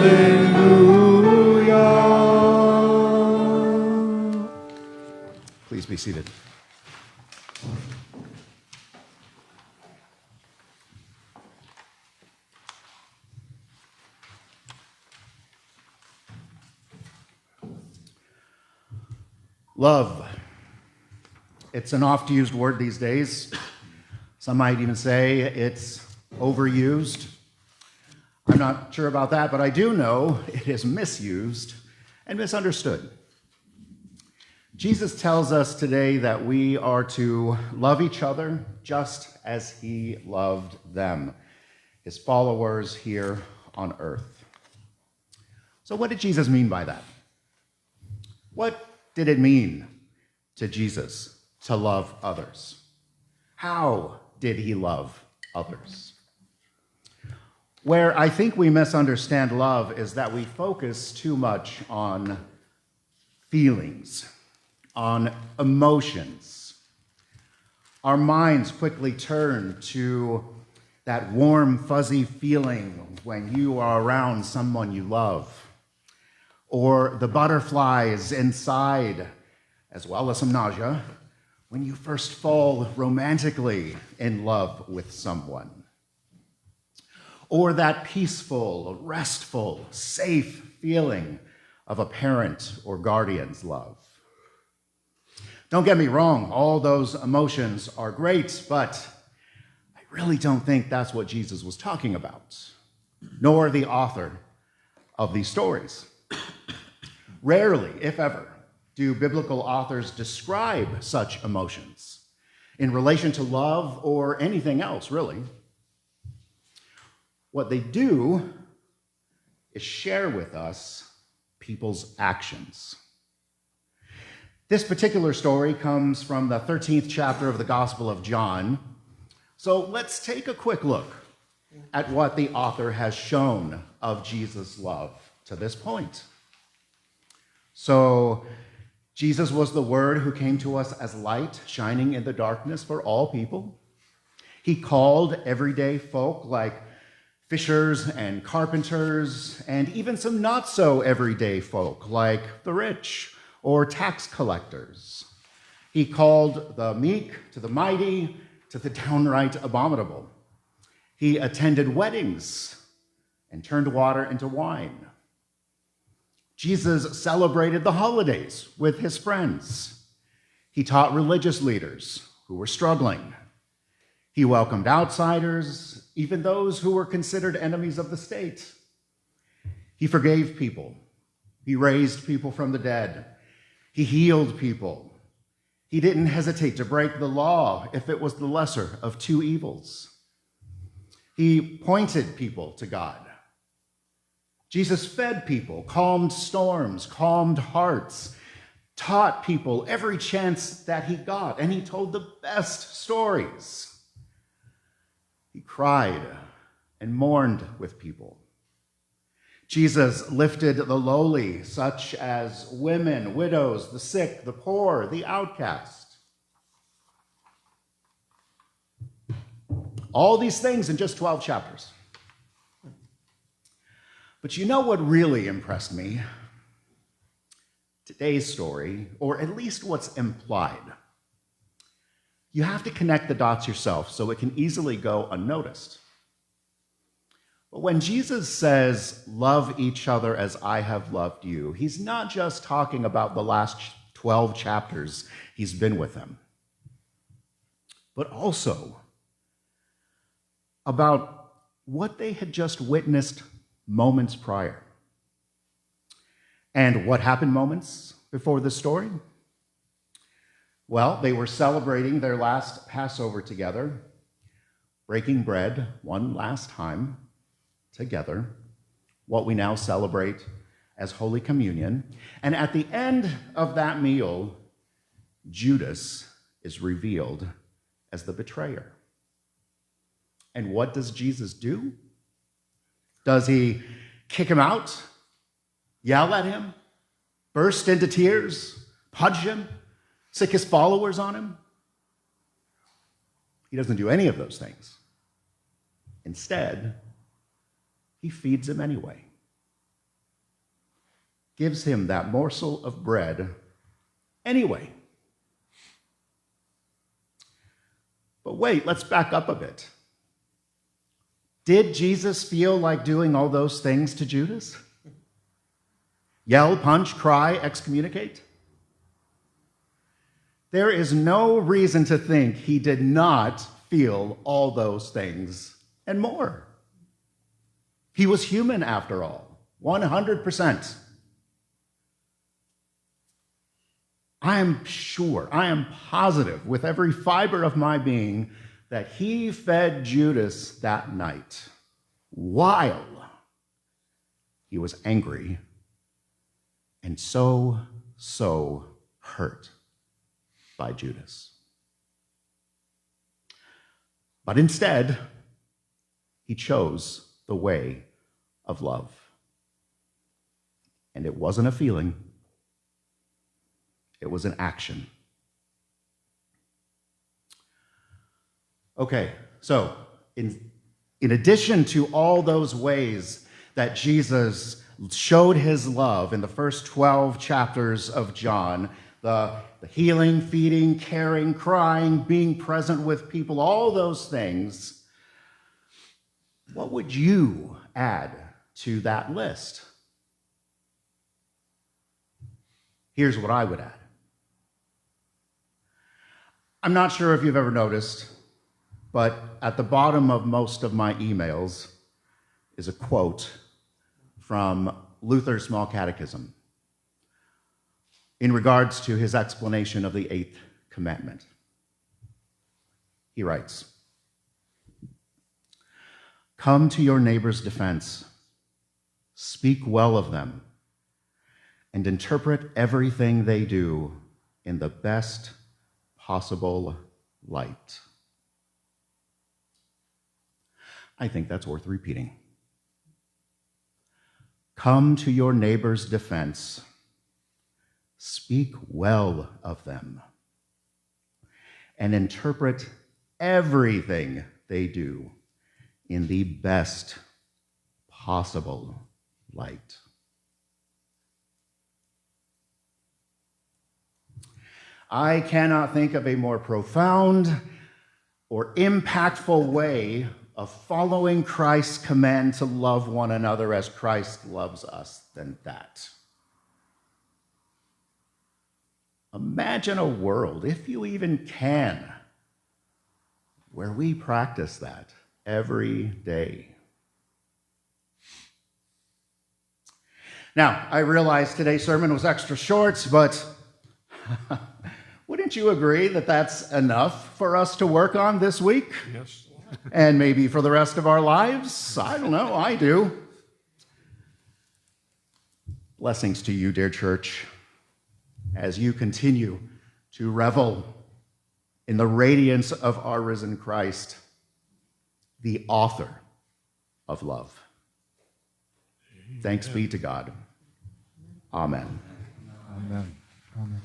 Hallelujah. Please be seated. Love. It's an oft-used word these days. Some might even say it's overused. I'm not sure about that, but I do know it is misused and misunderstood. Jesus tells us today that we are to love each other just as he loved them, his followers here on earth. So what did Jesus mean by that? What did it mean to Jesus to love others? How did he love others? Where I think we misunderstand love is that we focus too much on feelings, on emotions. Our minds quickly turn to that warm, fuzzy feeling when you are around someone you love, or the butterflies inside, as well as some nausea, when you first fall romantically in love with someone. Or that peaceful, restful, safe feeling of a parent or guardian's love. Don't get me wrong, all those emotions are great, but I really don't think that's what Jesus was talking about, nor the author of these stories. Rarely, if ever, do biblical authors describe such emotions in relation to love or anything else, really. What they do is share with us people's actions. This particular story comes from the 13th chapter of the Gospel of John. So let's take a quick look at what the author has shown of Jesus' love to this point. So, Jesus was the Word who came to us as light, shining in the darkness for all people. He called everyday folk like fishers and carpenters, and even some not-so-everyday folk like the rich or tax collectors. He called the meek to the mighty to the downright abominable. He attended weddings and turned water into wine. Jesus celebrated the holidays with his friends. He taught religious leaders who were struggling. He welcomed outsiders, even those who were considered enemies of the state. He forgave people. He raised people from the dead. He healed people. He didn't hesitate to break the law if it was the lesser of two evils. He pointed people to God. Jesus fed people, calmed storms, calmed hearts, taught people every chance that he got, and he told the best stories. He cried and mourned with people. Jesus lifted the lowly, such as women, widows, the sick, the poor, the outcast. All these things in just 12 chapters. But you know what really impressed me? Today's story, or at least what's implied. You have to connect the dots yourself so it can easily go unnoticed. But when Jesus says, love each other as I have loved you, he's not just talking about the last 12 chapters he's been with them, but also about what they had just witnessed moments prior. And what happened moments before this story? Well, they were celebrating their last Passover together, breaking bread one last time together, what we now celebrate as Holy Communion. And at the end of that meal, Judas is revealed as the betrayer. And what does Jesus do? Does he kick him out, yell at him, burst into tears, pudge him, sick his followers on him? He doesn't do any of those things. Instead, he feeds him anyway. gives him that morsel of bread anyway. But wait, let's back up a bit. Did Jesus feel like doing all those things to Judas? Yell, punch, cry, excommunicate? There is no reason to think he did not feel all those things and more. He was human after all, 100%. I am sure, I am positive with every fiber of my being that he fed Judas that night while he was angry and so hurt by Judas. But instead, he chose the way of love. And it wasn't a feeling, it was an action. Okay, so in addition to all those ways that Jesus showed his love in the first 12 chapters of John, the healing, feeding, caring, crying, being present with people, all those things, what would you add to that list? Here's what I would add. I'm not sure if you've ever noticed, but at the bottom of most of my emails is a quote from Luther's Small Catechism in regards to his explanation of the Eighth Commandment. He writes, "Come to your neighbor's defense, speak well of them, and interpret everything they do in the best possible light." I think that's worth repeating. Come to your neighbor's defense. Speak well of them. And interpret everything they do in the best possible light. I cannot think of a more profound or impactful way of following Christ's command to love one another as Christ loves us than that. Imagine a world, if you even can, where we practice that every day. Now, I realize today's sermon was extra short, but wouldn't you agree that that's enough for us to work on this week? Yes. And maybe for the rest of our lives? I don't know, I do. Blessings to you, dear church, as you continue to revel in the radiance of our risen Christ, the author of love. Amen. Thanks be to God. Amen. Amen. Amen.